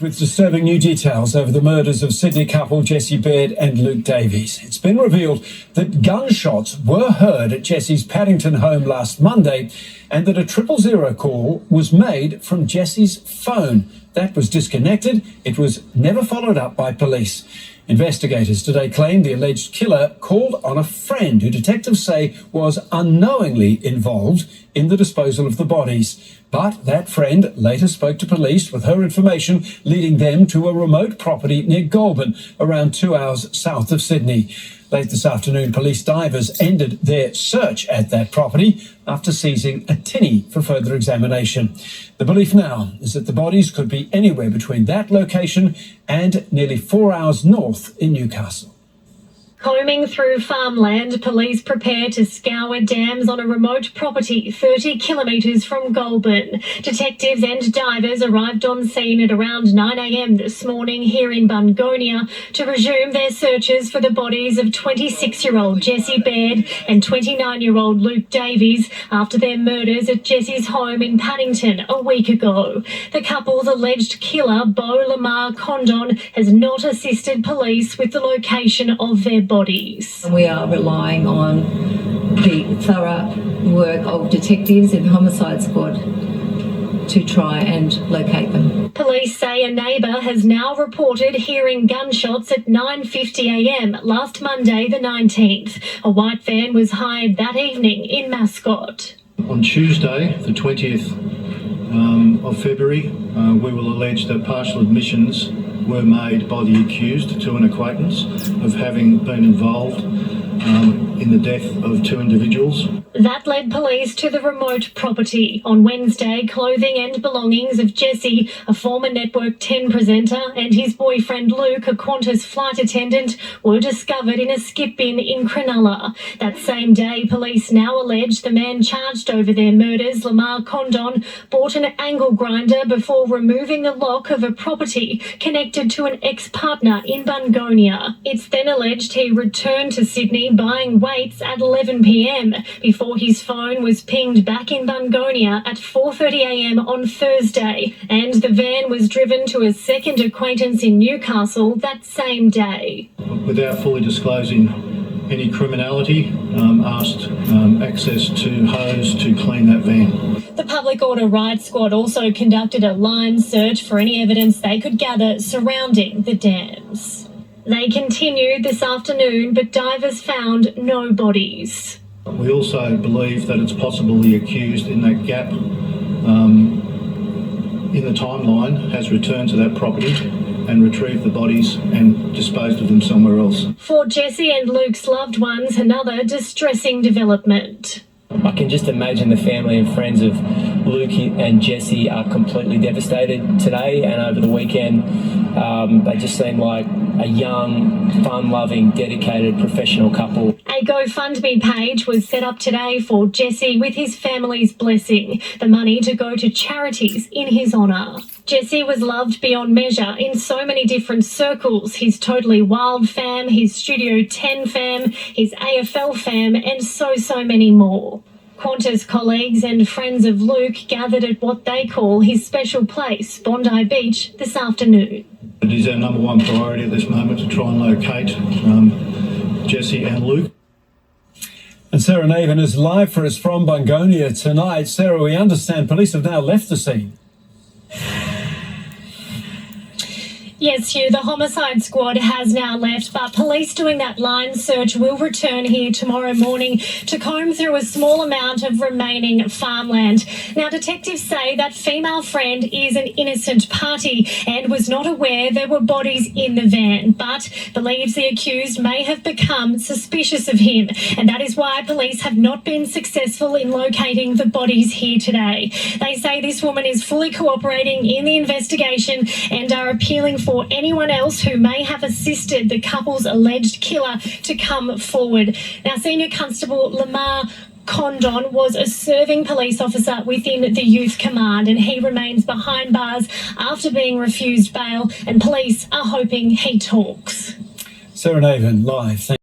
Back with disturbing new details over the murders of Sydney couple Jessie Baird and Luke Davies. It's been revealed that gunshots were heard at Jessie's Paddington home last Monday and that a 000 call was made from Jessie's phone. That was disconnected. It was never followed up by police. Investigators today claim the alleged killer called on a friend who detectives say was unknowingly involved in the disposal of the bodies. But that friend later spoke to police with her information leading them to a remote property near Goulburn, around 2 hours south of Sydney. Late this afternoon, police divers ended their search at that property after seizing a tinny for further examination. The belief now is that the bodies could be anywhere between that location and nearly 4 hours north in Newcastle. Combing through farmland, police prepare to scour dams on a remote property 30 kilometres from Goulburn. Detectives and divers arrived on scene at around 9 a.m. this morning here in Bungonia to resume their searches for the bodies of 26-year-old Jessie Baird and 29-year-old Luke Davies after their murders at Jessie's home in Paddington a week ago. The couple's alleged killer, Beau Lamar Condon, has not assisted police with the location of their bodies. We are relying on the thorough work of detectives in the homicide squad to try and locate them. Police say a neighbour has now reported hearing gunshots at 9:50 a.m. last Monday the 19th. A white van was hired that evening in Mascot. On Tuesday, the 20th of February, we will allege that partial admissions were made by the accused to an acquaintance of having been involved in the death of two individuals. That led police to the remote property. On Wednesday, clothing and belongings of Jessie, a former Network 10 presenter, and his boyfriend Luke, a Qantas flight attendant, were discovered in a skip bin in Cronulla. That same day, police now allege the man charged over their murders, Lamar Condon, bought an angle grinder before removing the lock of a property connected to an ex-partner in Bungonia. It's then alleged he returned to Sydney buying weights at 11 p.m. before his phone was pinged back in Bungonia at 4:30 a.m. on Thursday, and the van was driven to a second acquaintance in Newcastle that same day. Without fully disclosing any criminality, asked access to hose to clean that van. The Public Order Rights Squad also conducted a line search for any evidence they could gather surrounding the dams. They continued this afternoon, but divers found no bodies. We also believe that it's possible the accused in that gap in the timeline has returned to that property and retrieved the bodies and disposed of them somewhere else. For Jessie and Luke's loved ones, another distressing development. I can just imagine the family and friends of Luke and Jessie are completely devastated today and over the weekend. They just seem like a young, fun-loving, dedicated, professional couple. A GoFundMe page was set up today for Jessie with his family's blessing, the money to go to charities in his honour. Jessie was loved beyond measure in so many different circles: his Totally Wild fam, his Studio 10 fam, his AFL fam, and so many more. Qantas colleagues and friends of Luke gathered at what they call his special place, Bondi Beach, this afternoon. It is our number one priority at this moment to try and locate Jessie and Luke. And Sarah Naven is live for us from Bungonia tonight. Sarah, we understand police have now left the scene. Yes, Hugh, the homicide squad has now left, but police doing that line search will return here tomorrow morning to comb through a small amount of remaining farmland. Now, detectives say that female friend is an innocent party and was not aware there were bodies in the van, but believes the accused may have become suspicious of him, and that is why police have not been successful in locating the bodies here today. They say this woman is fully cooperating in the investigation and are appealing for anyone else who may have assisted the couple's alleged killer to come forward. Now, Senior Constable Lamar Condon was a serving police officer within the Youth Command, and he remains behind bars after being refused bail, and police are hoping he talks. Sarah Naven, live.